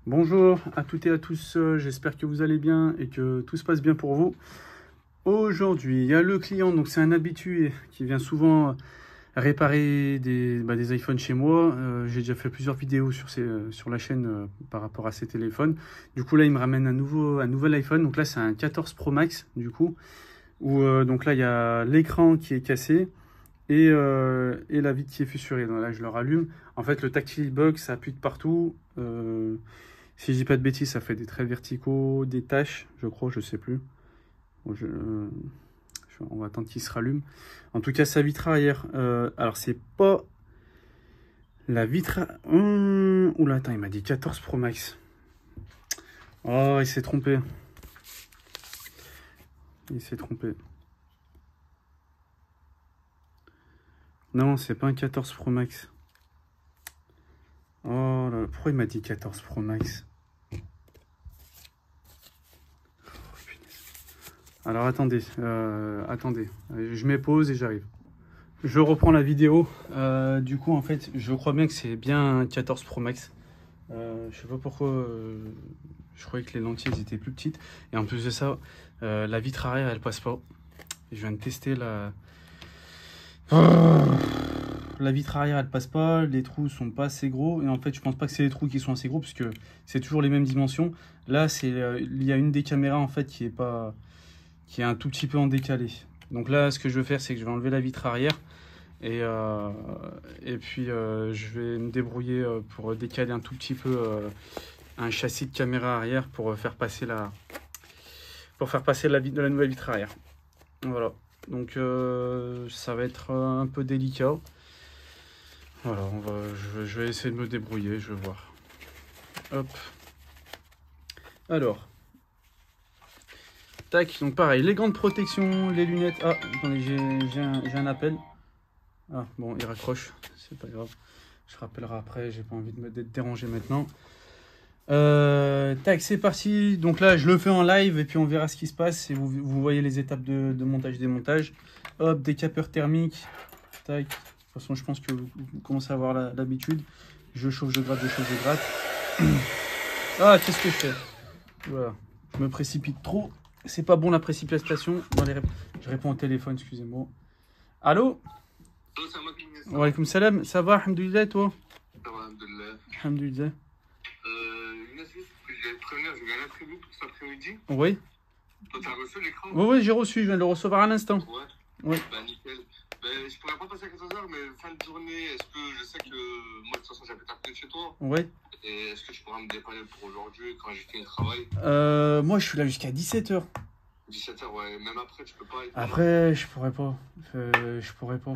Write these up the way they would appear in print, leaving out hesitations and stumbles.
Bonjour à toutes et à tous, j'espère que vous allez bien et que tout se passe bien pour vous. Aujourd'hui, il y a le client, donc c'est un habitué qui vient souvent réparer des iPhones chez moi. J'ai déjà fait plusieurs vidéos sur la chaîne par rapport à ces téléphones. Du coup, là, il me ramène un nouvel iPhone. Donc là, c'est un 14 Pro Max, du coup. Où, donc là, il y a l'écran qui est cassé et la vitre qui est fissurée. Donc là, je le rallume. En fait, le tactile bug, ça appuie de partout. Si je dis pas de bêtises, ça fait des traits verticaux, des taches, je crois, je sais plus. Bon, on va attendre qu'il se rallume. En tout cas, sa vitre arrière. Alors, c'est pas la vitre. Oula, attends, il m'a dit 14 Pro Max. Oh, il s'est trompé. Il s'est trompé. Non, c'est pas un 14 Pro Max. Oh là, pourquoi il m'a dit 14 Pro Max? Alors attendez, attendez, je mets pause et j'arrive. Je reprends la vidéo. Du coup, en fait, je crois bien que c'est bien un 14 Pro Max. Je sais pas pourquoi, je croyais que les lentilles elles étaient plus petites. Et en plus de ça, la vitre arrière elle passe pas. Je viens de tester la vitre arrière elle passe pas, les trous sont pas assez gros. Et en fait, je pense pas que c'est les trous qui sont assez gros puisque c'est toujours les mêmes dimensions. Là, il y a une des caméras en fait qui est un tout petit peu en décalé. Donc là, ce que je vais faire, c'est que je vais enlever la vitre arrière. Et puis je vais me débrouiller pour décaler un tout petit peu un châssis de caméra arrière pour faire passer la nouvelle vitre arrière. Voilà. Donc ça va être un peu délicat. Voilà, je vais essayer de me débrouiller, je vais voir. Hop. Alors. Tac, donc pareil, les gants de protection, les lunettes. Ah, attendez, j'ai un appel. Ah, bon, il raccroche, c'est pas grave. Je rappellerai après, j'ai pas envie d'être dérangé maintenant. Tac, c'est parti. Donc là, je le fais en live et puis on verra ce qui se passe. Et vous voyez les étapes de montage, démontage. Hop, décapeur thermique. Tac. De toute façon, je pense que vous commencez à avoir l'habitude. Je chauffe, je gratte, je chauffe, je gratte. Ah, qu'est-ce que je fais? Voilà, je me précipite trop. C'est pas bon la précipitation. Je réponds au téléphone, excusez-moi. Allô? Allô, c'est Ahmad Mounia, ça Wa va? alaykoum salam. Ça va, alhamdoulilah, toi? Ça va, alhamdoulilah. Alhamdoulilah. Younes, juste, je vais te prévenir, j'ai eu un imprévu pour cet après-midi. Oui. Toi, t'as reçu l'écran? Oui, oui, j'ai reçu. Je viens de le recevoir à l'instant. Ouais. Oui. Bah, nickel. Ben, je pourrais pas passer à 14h, mais fin de journée, est-ce que je sais que moi, de toute façon, j'habite à côté de chez toi? Oui. Et est-ce que je pourrais me dépanner pour aujourd'hui quand j'ai fini le travail? Moi, je suis là jusqu'à 17h. 17h, ouais. Même après, tu peux pas être. Après, je pourrais pas. Je pourrais pas.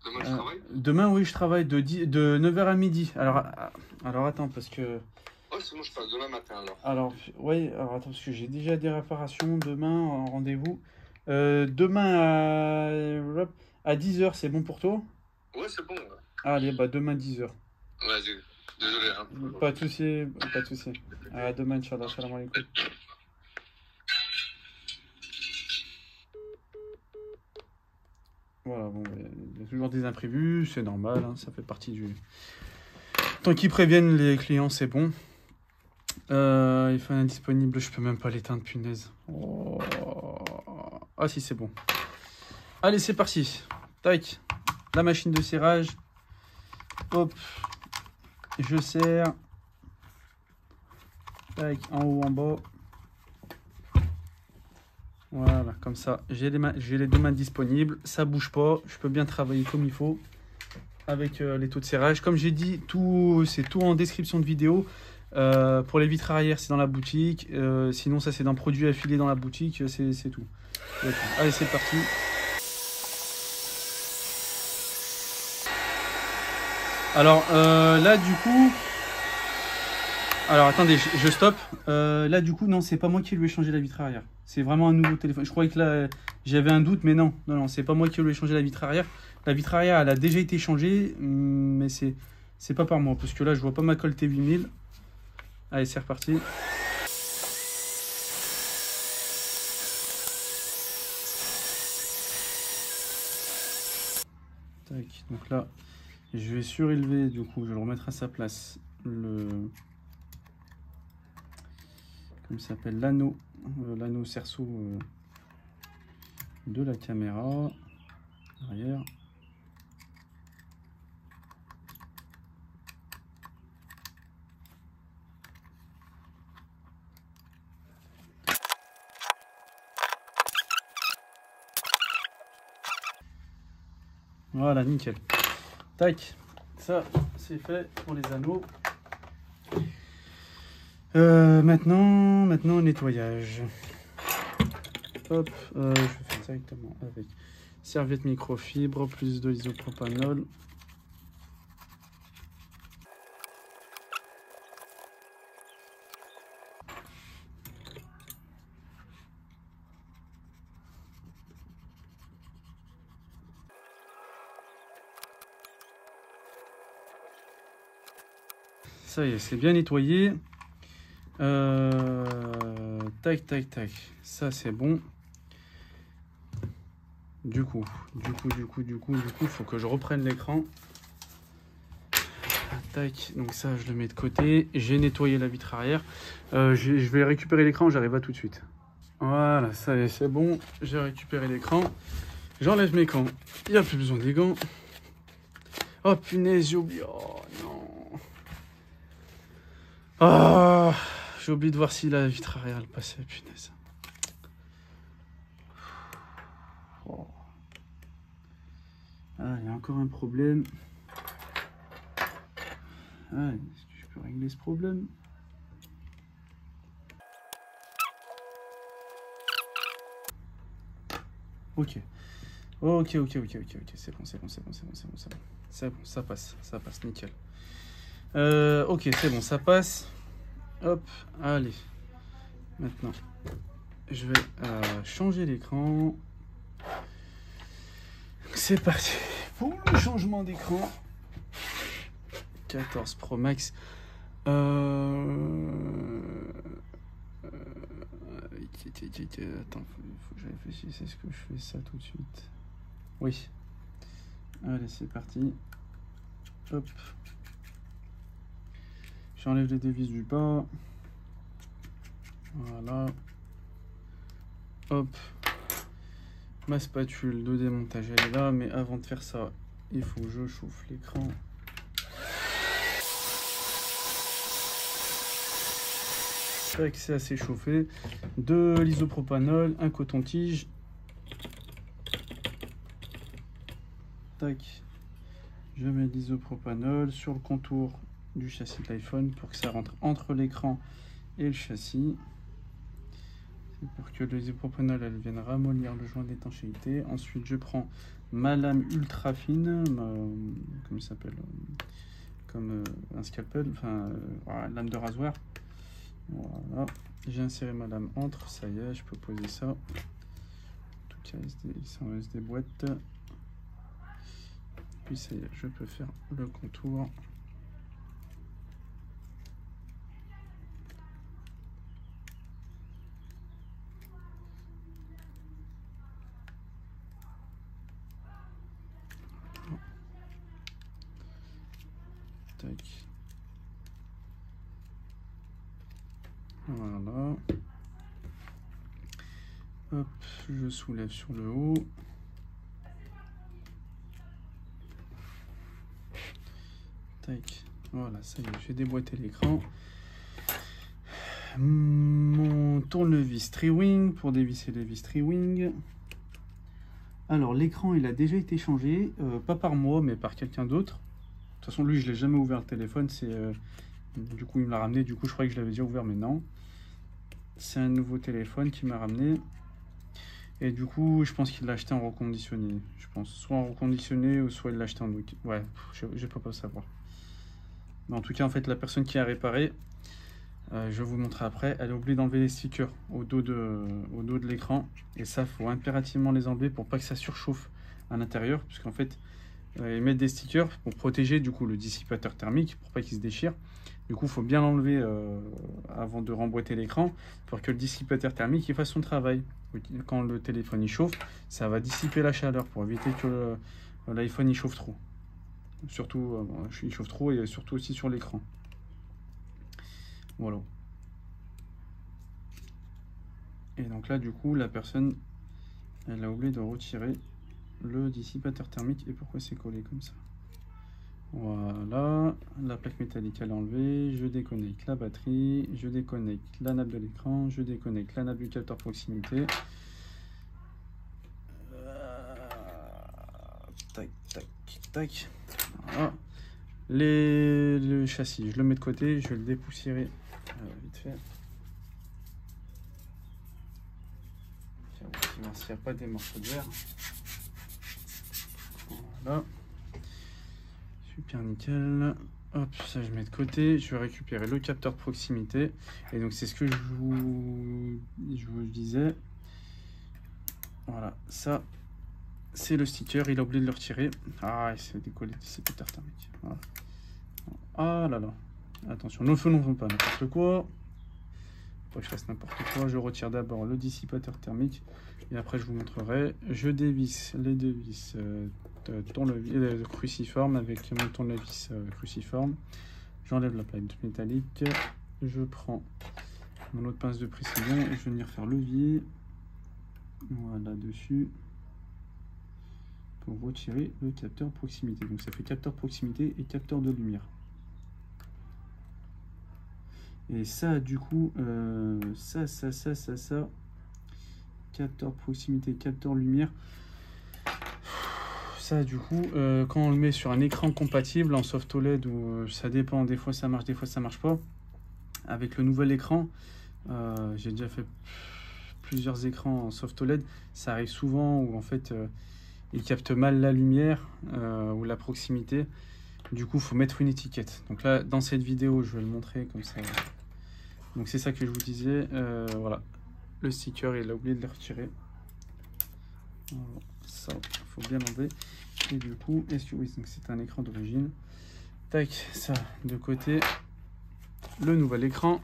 Demain, tu travailles? Demain, oui, je travaille de 9h à midi. Alors attends, parce que... Oh, sinon, je passe demain matin alors. Oui, alors attends, parce que j'ai déjà des réparations demain en rendez-vous. Demain à 10h, c'est bon pour toi? Ouais, c'est bon. Ouais. Allez, bah demain 10h. Vas-y. Désolé, hein. Pas de souci, pas de souci. À demain, Inch'Allah. Salam alaikum. Voilà, bon, il y a toujours des imprévus, c'est normal, hein, ça fait partie du... Tant qu'ils préviennent les clients, c'est bon. Il faut un indisponible, je peux même pas l'éteindre, punaise. Oh. Ah si, c'est bon. Allez, c'est parti. Tac, la machine de serrage. Hop, je serre. Tac, en haut, en bas. Voilà, comme ça, j'ai les deux mains disponibles, ça bouge pas, je peux bien travailler comme il faut avec les taux de serrage. Comme j'ai dit, c'est tout en description de vidéo. Pour les vitres arrière, c'est dans la boutique. Sinon, ça, c'est d'un produit affilié dans la boutique, c'est tout. Allez, c'est parti. Alors, là, du coup... Alors, attendez, je stoppe. Là, du coup, non, c'est pas moi qui lui ai changé la vitre arrière. C'est vraiment un nouveau téléphone. Je croyais que là, j'avais un doute, mais non. Non, c'est pas moi qui lui ai changé la vitre arrière. La vitre arrière, elle a déjà été changée, mais c'est pas par moi. Parce que là, je vois pas ma colle T8000. Allez, c'est reparti. Tac, donc là, je vais surélever, du coup, je vais le remettre à sa place. comme ça s'appelle, l'anneau cerceau de la caméra arrière. Voilà, nickel. Tac, ça c'est fait pour les anneaux. Maintenant nettoyage. Hop, je vais faire directement avec serviette microfibre, plus de l'isopropanol. Ça y est, c'est bien nettoyé. Tac, tac, tac. Ça, c'est bon. Du coup, il faut que je reprenne l'écran. Tac, donc ça, je le mets de côté. J'ai nettoyé la vitre arrière. Je vais récupérer l'écran, j'arrive à tout de suite. Voilà, ça y est, c'est bon. J'ai récupéré l'écran. J'enlève mes gants. Il n'y a plus besoin des gants. Oh punaise, j'ai oublié. Oh non. Ah, j'ai oublié de voir si la vitre arrière elle passait, punaise. Oh. Ah, il y a encore un problème. Ah, est-ce que je peux régler ce problème? Ok. Ok, c'est bon, ça passe, nickel. Ok, c'est bon, ça passe. Hop, allez. Maintenant, je vais changer l'écran. C'est parti pour le changement d'écran. 14 Pro Max. Attends, faut que je réfléchisse. Est-ce que je fais ça tout de suite? Oui. Allez, c'est parti. Hop. J'enlève les deux vis du bas. Voilà. Hop. Ma spatule de démontage, elle est là. Mais avant de faire ça, il faut que je chauffe l'écran. Tac, c'est assez chauffé. De l'isopropanol, un coton-tige. Tac. Je mets de l'isopropanol sur le contour du châssis de l'iPhone pour que ça rentre entre l'écran et le châssis. C'est pour que l'isopropanol elle vienne ramollir le joint d'étanchéité. Ensuite, je prends ma lame ultra fine, comme ça s'appelle, comme un scalpel, enfin, voilà, lame de rasoir. Voilà, j'ai inséré ma lame entre, ça y est, je peux poser ça. Tout il s'en reste des boîtes. Puis ça y est, je peux faire le contour. Tac. Voilà. Hop, je soulève sur le haut. Tac. Voilà, ça y est, j'ai déboîté l'écran. Mon tournevis Tri-Wing pour dévisser les vis Tri-Wing. Alors, l'écran, il a déjà été changé, pas par moi, mais par quelqu'un d'autre. De toute façon, lui, je l'ai jamais ouvert le téléphone. Du coup, il me l'a ramené. Du coup, je croyais que je l'avais déjà ouvert, mais non. C'est un nouveau téléphone qui m'a ramené. Et du coup, je pense qu'il l'a acheté en reconditionné. Je pense soit en reconditionné ou soit il l'a acheté en... Ouais, je peux pas savoir. Mais en tout cas, en fait, la personne qui a réparé, je vais vous montrer après, elle a oublié d'enlever les stickers au dos de l'écran. Et ça, il faut impérativement les enlever pour pas que ça surchauffe à l'intérieur. Puisqu'en fait, ils mettent des stickers pour protéger du coup le dissipateur thermique, pour pas qu'il se déchire. Du coup, il faut bien l'enlever avant de remboîter l'écran pour que le dissipateur thermique il fasse son travail. Quand le téléphone il chauffe, ça va dissiper la chaleur pour éviter que l'iPhone il chauffe trop. Surtout, il chauffe trop et surtout aussi sur l'écran. Voilà. Et donc là, du coup, la personne, elle a oublié de retirer le dissipateur thermique. Et pourquoi c'est collé comme ça? Voilà, la plaque métallique elle est enlevée, je déconnecte la batterie, je déconnecte la nappe de l'écran, je déconnecte la nappe du capteur proximité. Tac, tac, tac. Voilà. Le châssis, je le mets de côté, je vais le dépoussiérer vite fait. On va voir s'il n'y a pas des morceaux de verre. Voilà. Super nickel. Hop, ça je mets de côté. Je vais récupérer le capteur de proximité. Et donc c'est ce que je vous disais. Voilà, ça c'est le sticker. Il a oublié de le retirer. Ah, il s'est décollé du dissipateur thermique. Voilà. Ah là là. Attention, ne faisons pas n'importe quoi. Faut que je fasse n'importe quoi. Je retire d'abord le dissipateur thermique. Et après je vous montrerai. Je dévisse les deux vis tournevis cruciforme avec mon tournevis cruciforme. J'enlève la plaque métallique. Je prends mon autre pince de précision et je vais venir faire levier. Voilà dessus. Pour retirer le capteur proximité. Donc ça fait capteur proximité et capteur de lumière. Et ça, du coup, ça. Capteur proximité, capteur lumière. Ça, du coup, quand on le met sur un écran compatible en soft OLED, ou ça dépend, des fois ça marche, des fois ça marche pas. Avec le nouvel écran, j'ai déjà fait plusieurs écrans en soft OLED. Ça arrive souvent où en fait il capte mal la lumière ou la proximité. Du coup, il faut mettre une étiquette. Donc là, dans cette vidéo, je vais le montrer comme ça. Donc c'est ça que je vous disais. Voilà, le sticker, il a oublié de le retirer. Voilà, ça, il faut bien l'enlever. Et du coup, oui, donc c'est un écran d'origine. Tac, ça de côté. Le nouvel écran.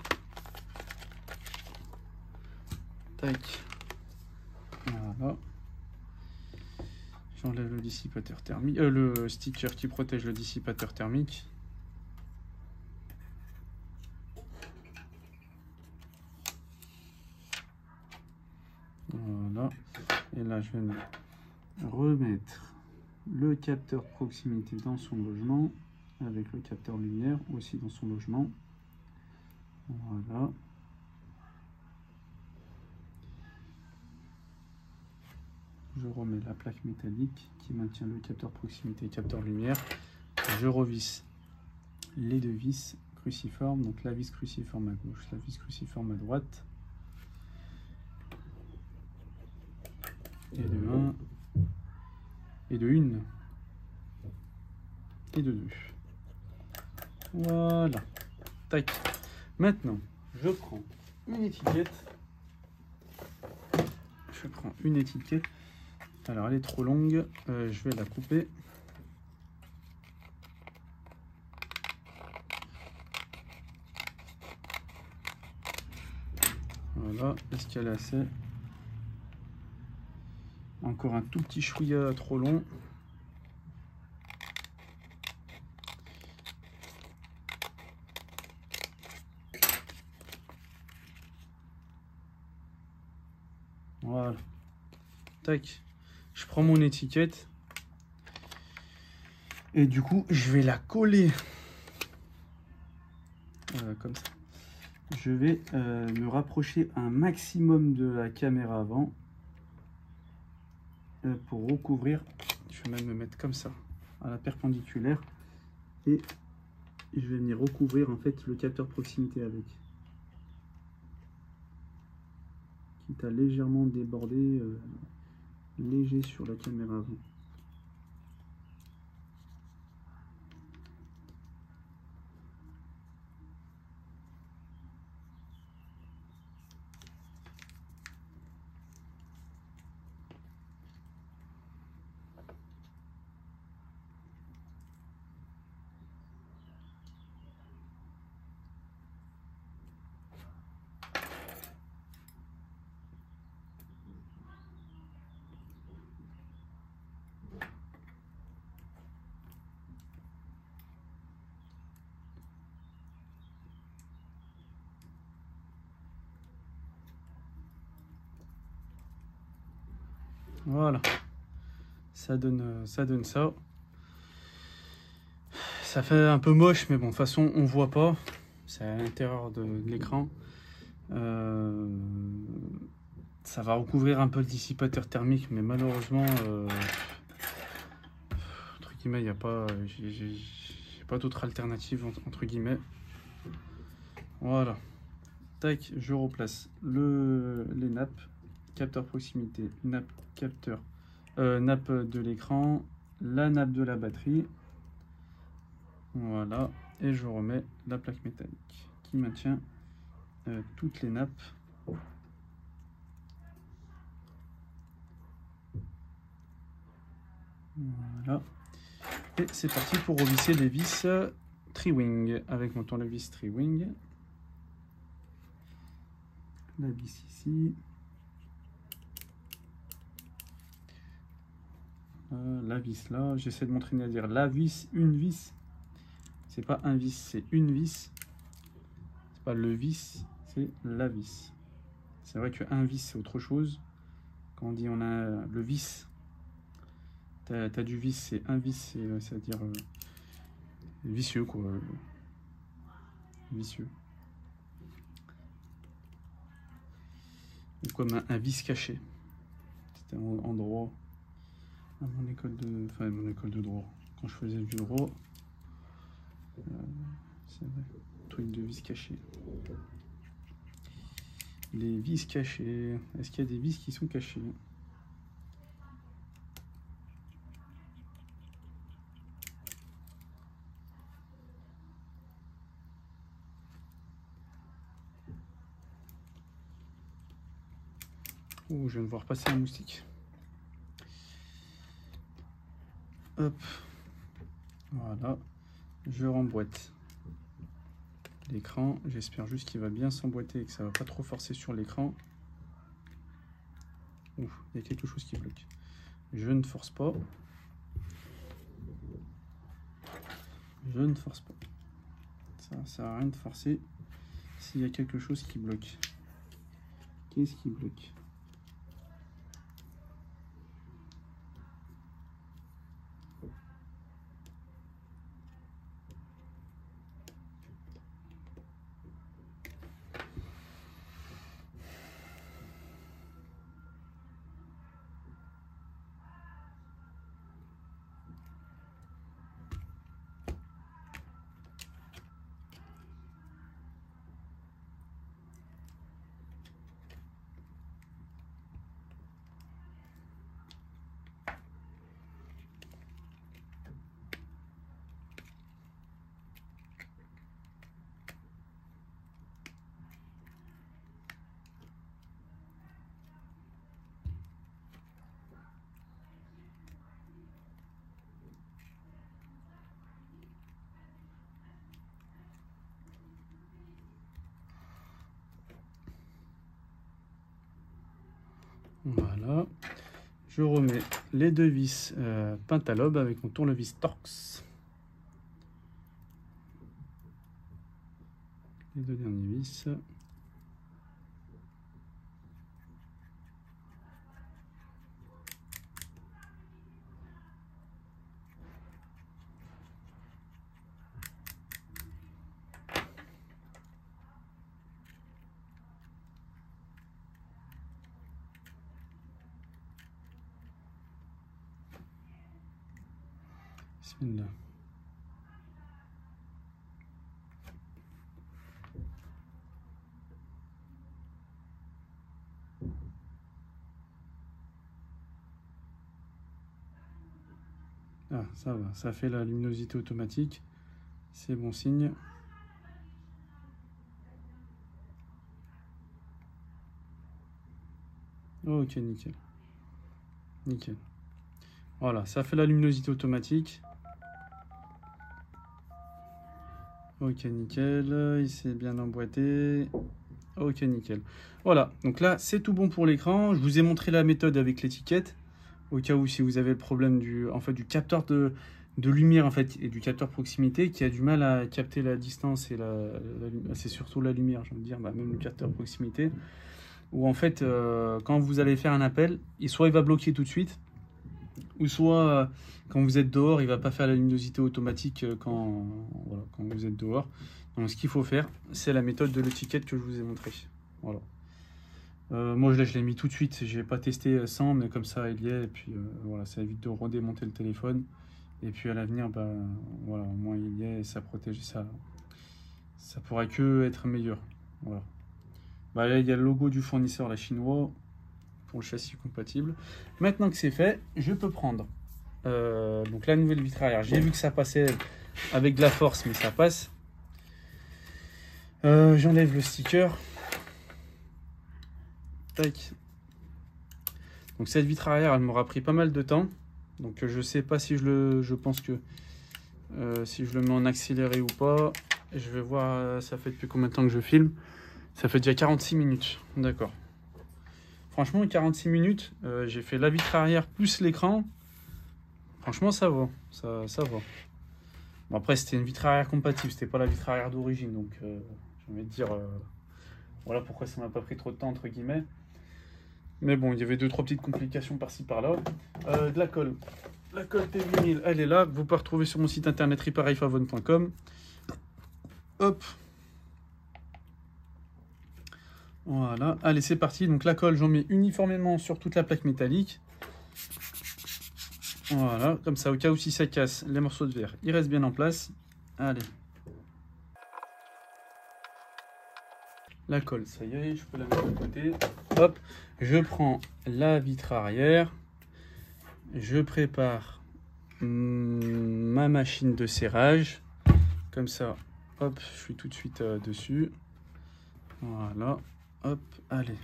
Tac. Voilà. J'enlève le dissipateur thermique, le sticker qui protège le dissipateur thermique. Voilà. Et là, je vais remettre le capteur proximité dans son logement, avec le capteur lumière aussi dans son logement. Voilà. Je remets la plaque métallique qui maintient le capteur proximité et capteur lumière. Je revisse les deux vis cruciformes, donc la vis cruciforme à gauche, la vis cruciforme à droite. Et de 1, et de 1, et de 2. Voilà. Tac. Maintenant, je prends une étiquette. Je prends une étiquette. Alors, elle est trop longue. Je vais la couper. Voilà. Est-ce qu'elle est assez? Encore un tout petit chouïa trop long. Voilà. Tac. Je prends mon étiquette. Et du coup, je vais la coller. Comme ça. Je vais me rapprocher un maximum de la caméra avant. Pour recouvrir. Je vais même me mettre comme ça. À la perpendiculaire. Et je vais venir recouvrir en fait le capteur proximité avec. Quitte à légèrement déborder léger sur la caméra avant. Voilà, ça donne ça. Ça fait un peu moche, mais bon, de toute façon, on voit pas. C'est à l'intérieur de l'écran. Ça va recouvrir un peu le dissipateur thermique, mais malheureusement, entre guillemets, il n'y a pas, j'ai pas d'autre alternative entre guillemets. Voilà. Tac, je replace les nappes, capteur proximité, nappe capteur, nappe de l'écran, la nappe de la batterie. Voilà, et je remets la plaque métallique qui maintient toutes les nappes. Voilà, et c'est parti pour revisser les vis Tri-Wing avec mon tournevis Tri-Wing. La vis ici, la vis là, j'essaie de m'entraîner à dire la vis, une vis. C'est pas un vis, c'est une vis. C'est pas le vis, c'est la vis. C'est vrai qu'un vis, c'est autre chose. Quand on dit on a le vis, t'as du vis, c'est un vis, c'est-à-dire vicieux, quoi. Vicieux. Ou comme un vis caché. C'était en droit. À mon école de... Enfin, mon école de droit. Quand je faisais du droit... c'est vrai. Truc de vis caché. Les vis cachés. Est-ce qu'il y a des vis qui sont cachés? Oh, je viens de voir passer un moustique. Hop. Voilà. Je remboîte l'écran. J'espère juste qu'il va bien s'emboîter et que ça va pas trop forcer sur l'écran. Ouf, il y a quelque chose qui bloque. Je ne force pas. Je ne force pas. Ça sert à rien de forcer s'il y a quelque chose qui bloque. Qu'est-ce qui bloque? Voilà. Je remets les deux vis Pentalobe avec mon tournevis Torx. Les deux derniers vis. Bismillah. Ah, ça va, ça fait la luminosité automatique. C'est bon signe. Ok, nickel. Nickel. Voilà, ça fait la luminosité automatique. Ok, nickel. Il s'est bien emboîté. Ok, nickel. Voilà, donc là, c'est tout bon pour l'écran. Je vous ai montré la méthode avec l'étiquette. Au cas où, si vous avez le problème du capteur de lumière en fait, et du capteur proximité qui a du mal à capter la distance et c'est surtout la lumière, je veux dire, même le capteur proximité. où en fait, quand vous allez faire un appel, soit il va bloquer tout de suite, ou soit quand vous êtes dehors, il ne va pas faire la luminosité automatique quand vous êtes dehors. Donc ce qu'il faut faire, c'est la méthode de l'étiquette que je vous ai montré. Voilà. Moi je l'ai mis tout de suite, je n'ai pas testé sans, mais comme ça il y est, et puis voilà, ça évite de redémonter le téléphone. Et puis à l'avenir, voilà, au moins il y est et ça protège, ça pourrait que être meilleur. Voilà. Là il y a le logo du fournisseur, la chinois, pour le châssis compatible. Maintenant que c'est fait, je peux prendre donc la nouvelle vitre arrière. J'ai vu que ça passait avec de la force, mais ça passe. J'enlève le sticker. Tac. Donc cette vitre arrière, elle m'aura pris pas mal de temps. Donc je sais pas si je pense que si je le mets en accéléré ou pas. Je vais voir, ça fait depuis combien de temps que je filme. Ça fait déjà 46 minutes. D'accord. Franchement, 46 minutes, j'ai fait la vitre arrière plus l'écran. Franchement, ça va. Ça va. Bon, après, c'était une vitre arrière compatible. C'était pas la vitre arrière d'origine. Donc, j'ai envie de dire, voilà pourquoi ça m'a pas pris trop de temps, entre guillemets. Mais bon, il y avait 2-3 petites complications par-ci, par-là. De la colle. La colle T8000, elle est là. Vous pouvez retrouver sur mon site internet repareilfavon.com. Hop. Voilà. Allez, c'est parti. Donc, la colle, j'en mets uniformément sur toute la plaque métallique. Voilà, comme ça, au cas où si ça casse, les morceaux de verre, ils restent bien en place. Allez. La colle, ça y est, je peux la mettre de côté. Hop, je prends la vitre arrière. Je prépare ma machine de serrage. Comme ça, hop, je suis tout de suite dessus. Voilà, hop, allez.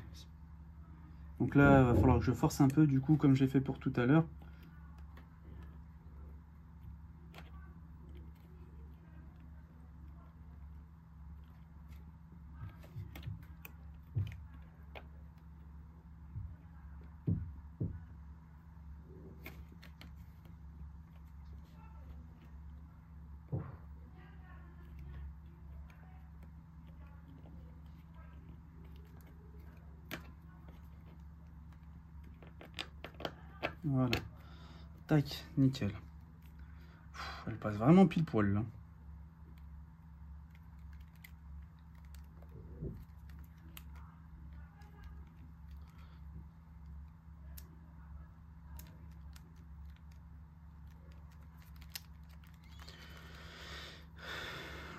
Donc là, il va falloir que je force un peu, du coup, comme j'ai fait pour tout à l'heure. Voilà, tac, nickel. Elle passe vraiment pile poil là.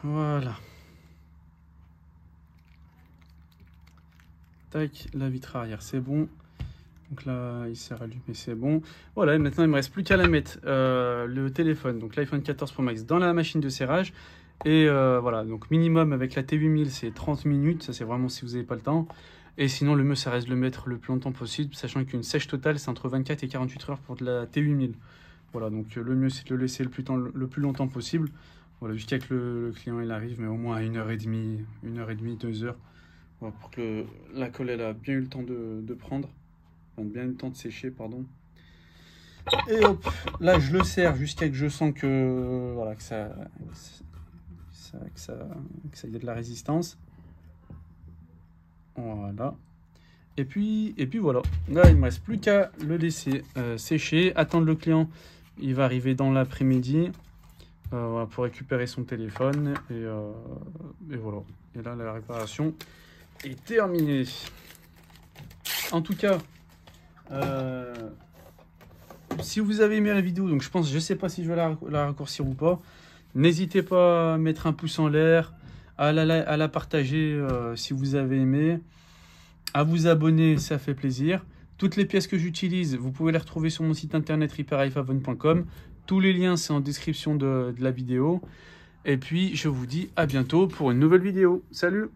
Voilà. Tac, la vitre arrière, c'est bon. Donc là, il s'est rallumé, c'est bon. Voilà, et maintenant, il ne me reste plus qu'à la mettre, le téléphone, donc l'iPhone 14 Pro Max, dans la machine de serrage. Et voilà, donc minimum avec la T8000, c'est 30 minutes. Ça, c'est vraiment si vous n'avez pas le temps. Et sinon, le mieux, ça reste de le mettre le plus longtemps possible, sachant qu'une sèche totale, c'est entre 24 et 48 heures pour de la T8000. Voilà, donc le mieux, c'est de le laisser le plus longtemps possible. Voilà, jusqu'à que le client il arrive, mais au moins à 1h30, 1h30, 2h. Voilà, pour que la colle, elle a bien eu le temps de prendre. Bien le temps de sécher, pardon. Et hop, là je le serre jusqu'à que je sens que voilà que ça y a de la résistance. Voilà. Et puis voilà. Là il me reste plus qu'à le laisser sécher, attendre le client. Il va arriver dans l'après-midi voilà, pour récupérer son téléphone et voilà. Et là la réparation est terminée. En tout cas. Si vous avez aimé la vidéo, donc je sais pas si je vais la raccourcir ou pas, n'hésitez pas à mettre un pouce en l'air, à la partager si vous avez aimé, à vous abonner, ça fait plaisir. Toutes les pièces que j'utilise, vous pouvez les retrouver sur mon site internet repareilfavon.com. Tous les liens, c'est en description de la vidéo. Et puis, je vous dis à bientôt pour une nouvelle vidéo. Salut!